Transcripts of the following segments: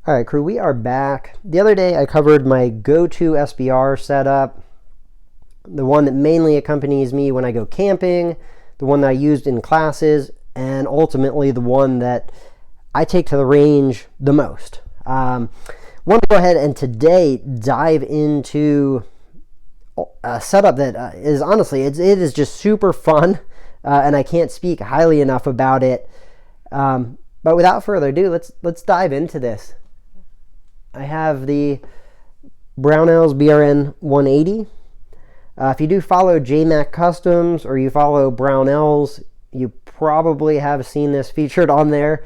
All right, crew, we are back. The other day I covered my go-to SBR setup, the one that mainly accompanies me when I go camping, the one that I used in classes, and ultimately the one that I take to the range the most. Want to go ahead and today dive into a setup that is honestly, it is just super fun, and I can't speak highly enough about it. But without further ado, let's dive into this. I have the Brownells BRN180. If you do follow JMac Customs or you follow Brownells, you probably have seen this featured on there.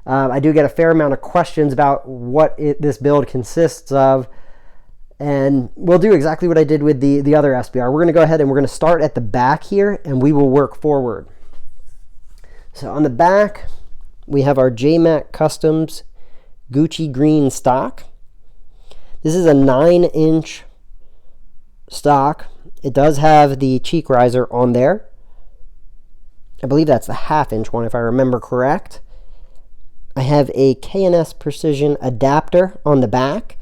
I do get a fair amount of questions about what this build consists of, and we'll do exactly what I did with the other SBR. We're going to go ahead and we're going to start at the back here, and we will work forward. So on the back, we have our JMac Customs Gucci green stock. This is a 9-inch stock. It does have the cheek riser on there. I believe that's the 1/2-inch one if I remember correct. I have a K&S Precision adapter on the back,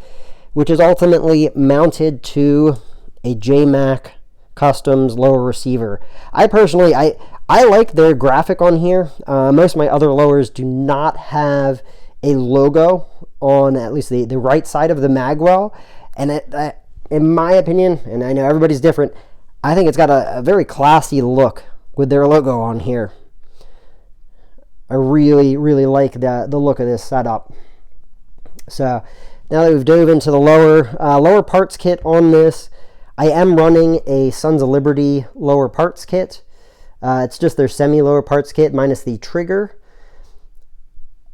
which is ultimately mounted to a JMac Customs lower receiver. I personally, I like their graphic on here. Most of my other lowers do not have a logo on at least the right side of the magwell, and in my opinion, and I know everybody's different, I think it's got a very classy look with their logo on here. I really like the look of this setup. So now that we've dove into the lower parts kit on this, I am running a Sons of Liberty lower parts kit. It's just their semi-lower parts kit minus the trigger.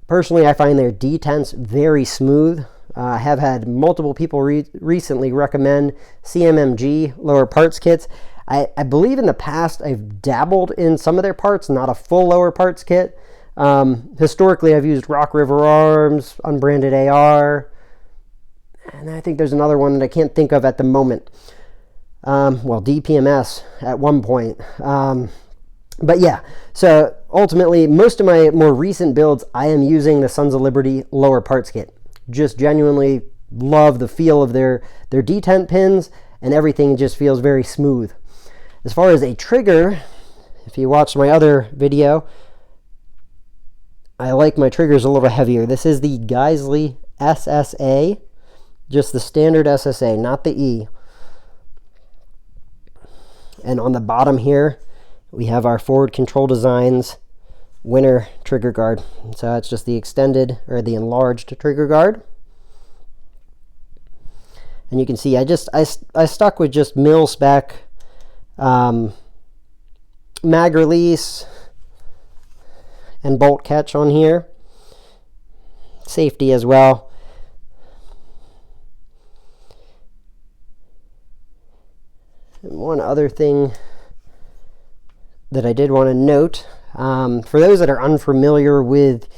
Personally, I find their detents very smooth. I have had multiple people recently recommend CMMG lower parts kits. I believe in the past I've dabbled in some of their parts, not a full lower parts kit. Historically, I've used Rock River Arms, Unbranded AR, and I think there's another one that I can't think of at the moment. Well, DPMS at one point. But yeah, so ultimately, most of my more recent builds, I am using the Sons of Liberty lower parts kit. Just genuinely love the feel of their detent pins, and everything just feels very smooth. As far as a trigger, if you watched my other video, I like my triggers a little heavier. This is the Geissele SSA, just the standard SSA, not the E. And on the bottom here, we have our Forward Control Designs winter trigger guard. So it's just the extended or the enlarged trigger guard. And you can see I stuck with just mil spec mag release and bolt catch on here. Safety as well. And one other thing that I did want to note, for those that are unfamiliar with,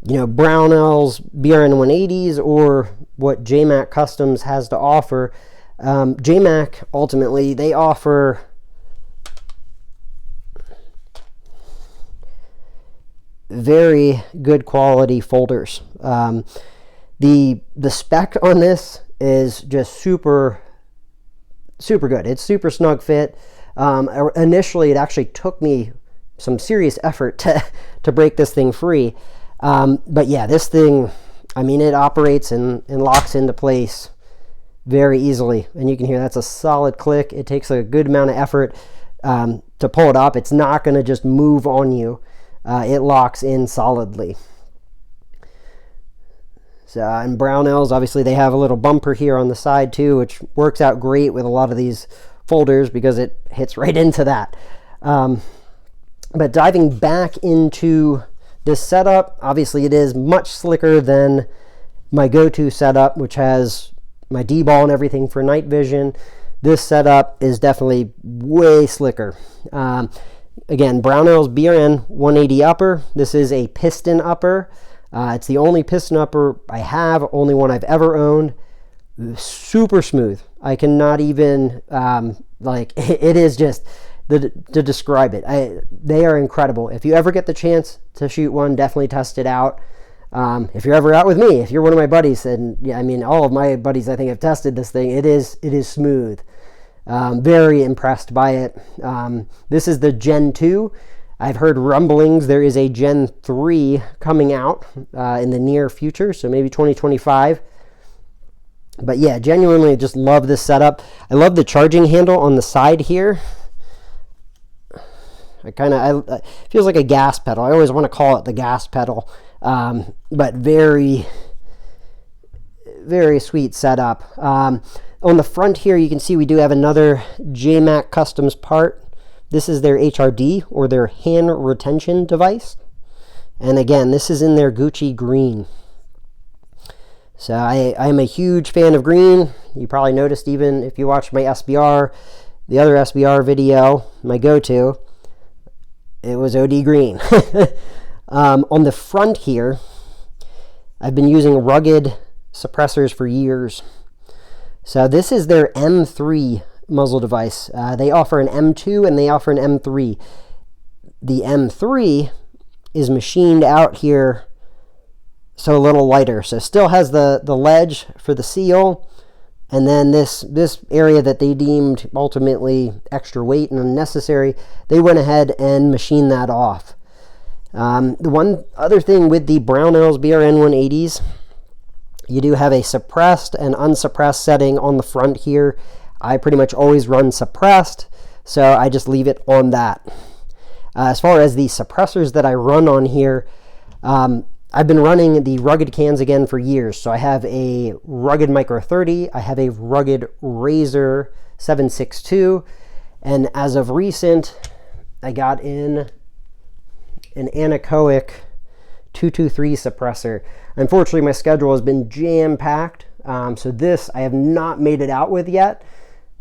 Brownells BRN180s or what JMac Customs has to offer, JMac ultimately they offer very good quality folders. The spec on this is just super good. It's super snug fit. Initially, it actually took me some serious effort to break this thing free. But yeah, this thing, I mean, it operates and locks into place very easily. And you can hear that's a solid click. It takes a good amount of effort to pull it up. It's not going to just move on you. It locks in solidly. So, and Brownells, obviously, they have a little bumper here on the side too, which works out great with a lot of these folders because it hits right into that. But diving back into this setup, obviously it is much slicker than my go-to setup, which has my D-ball and everything for night vision. This setup is definitely way slicker. Again, Brownells BRN180 upper. This is a piston upper. It's the only piston upper I have, only one I've ever owned. Super smooth. I cannot even, it is just, to describe it. They are incredible. If you ever get the chance to shoot one, definitely test it out. If you're ever out with me, if you're one of my buddies, and yeah, I mean, all of my buddies I think have tested this thing, it is smooth. Very impressed by it. This is the Gen 2. I've heard rumblings there is a Gen 3 coming out in the near future, so maybe 2025. But yeah, genuinely just love this setup. I love the charging handle on the side here. It feels like a gas pedal. I always want to call it the gas pedal. But very, very sweet setup. On the front here, you can see we do have another JMac Customs part. This is their HRD, or their hand retention device. And again, this is in their Gucci green. So I am a huge fan of green. You probably noticed even if you watched my SBR, the other SBR video, my go-to, it was OD green. On the front here, I've been using rugged suppressors for years. So this is their M3 muzzle device. They offer an M2 and they offer an M3. The M3 is machined out here so a little lighter. So still has the ledge for the seal, and then this area that they deemed ultimately extra weight and unnecessary, they went ahead and machined that off. The one other thing with the Brownells BRN180s, you do have a suppressed and unsuppressed setting on the front here. I pretty much always run suppressed, so I just leave it on that. As far as the suppressors that I run on here, I've been running the rugged cans again for years. So I have a rugged Micro 30, I have a rugged Razor 762, and as of recent, I got in an anechoic 223 suppressor. Unfortunately, my schedule has been jam-packed, so this I have not made it out with yet.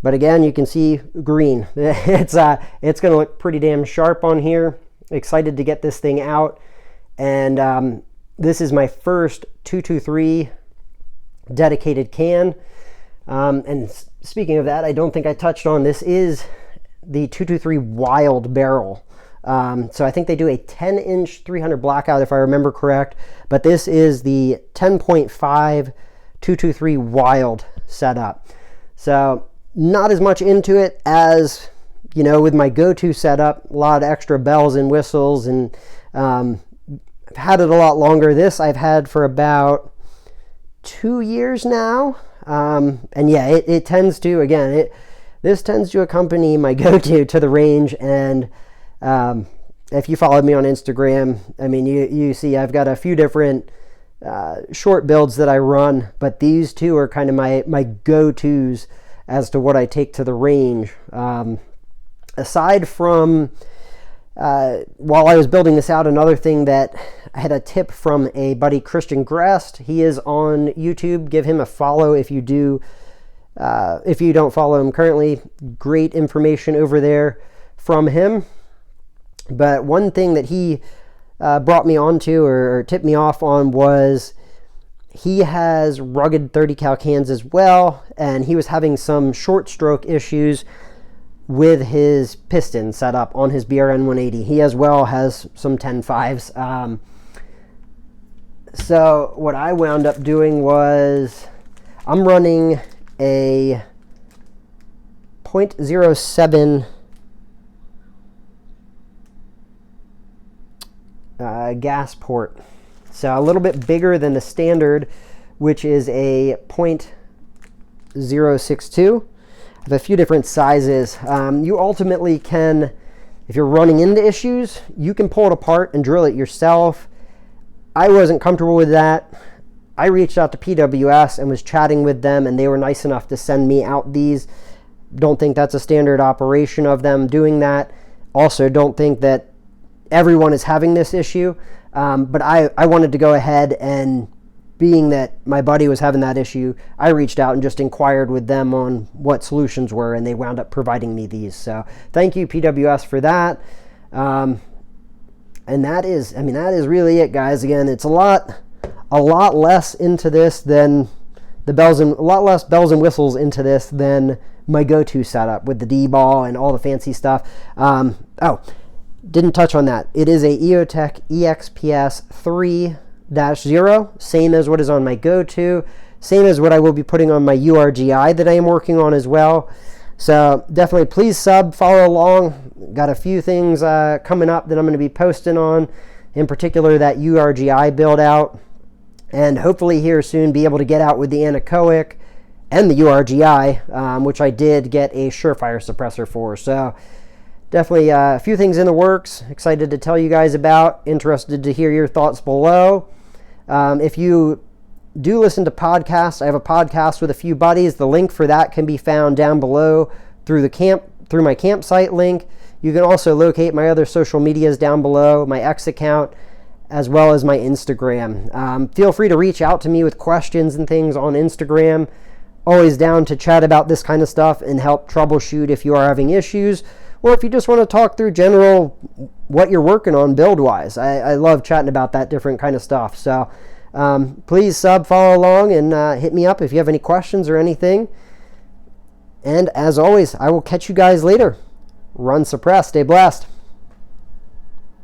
But again, you can see green. It's going to look pretty damn sharp on here. Excited to get this thing out. And this is my first 223 dedicated can. And speaking of that, I don't think I touched on, this is the 223 Wylde barrel. So I think they do a 10-inch 300 blackout, if I remember correct. But this is the 10.5 223 Wylde setup. So not as much into it as, you know, with my go-to setup. A lot of extra bells and whistles, and I've had it a lot longer. This I've had for about 2 years now. And yeah, it tends to, again, this tends to accompany my go-to to the range. And if you followed me on Instagram, I mean, you see I've got a few different short builds that I run, but these two are kind of my go-tos as to what I take to the range. Aside from, while I was building this out, another thing that I had a tip from a buddy, Christian Grest. He is on YouTube. Give him a follow if you do. If you don't follow him currently, great information over there from him. But one thing that he brought me onto, or tipped me off on, was he has rugged 30 cal cans as well, and he was having some short stroke issues with his piston setup on his BRN180. He as well has some 10.5s. So what I wound up doing was, I'm running a 0.07 gas port. So a little bit bigger than the standard, which is a 0.062. I have a few different sizes. You ultimately can, if you're running into issues, you can pull it apart and drill it yourself. I wasn't comfortable with that. I reached out to PWS and was chatting with them, and they were nice enough to send me out these. Don't think that's a standard operation of them doing that. Also, don't think that everyone is having this issue. But I wanted to go ahead, and being that my buddy was having that issue, I reached out and just inquired with them on what solutions were, and they wound up providing me these. So thank you, PWS, for that. And that is, I mean, that is really it, guys. Again, it's a lot less into this than a lot less bells and whistles into this than my go-to setup with the D-ball and all the fancy stuff. Oh, didn't touch on that. It is a EOTech EXPS 3 BRN-180-0, same as what is on my Go-To, same as what I will be putting on my URGI that I am working on as well. So definitely please follow along. Got a few things coming up that I'm going to be posting on, in particular that URGI build out, and hopefully here soon be able to get out with the anechoic and the URGI, which I did get a Surefire suppressor for. So definitely a few things in the works. Excited to tell you guys about. Interested to hear your thoughts below. If you do listen to podcasts, I have a podcast with a few buddies. The link for that can be found down below through my campsite link. You can also locate my other social medias down below, my X account, as well as my Instagram. Feel free to reach out to me with questions and things on Instagram. Always down to chat about this kind of stuff and help troubleshoot if you are having issues, or if you just want to talk through general what you're working on build-wise. I love chatting about that different kind of stuff. So please follow along, and hit me up if you have any questions or anything. And as always, I will catch you guys later. Run suppressed. Stay blessed.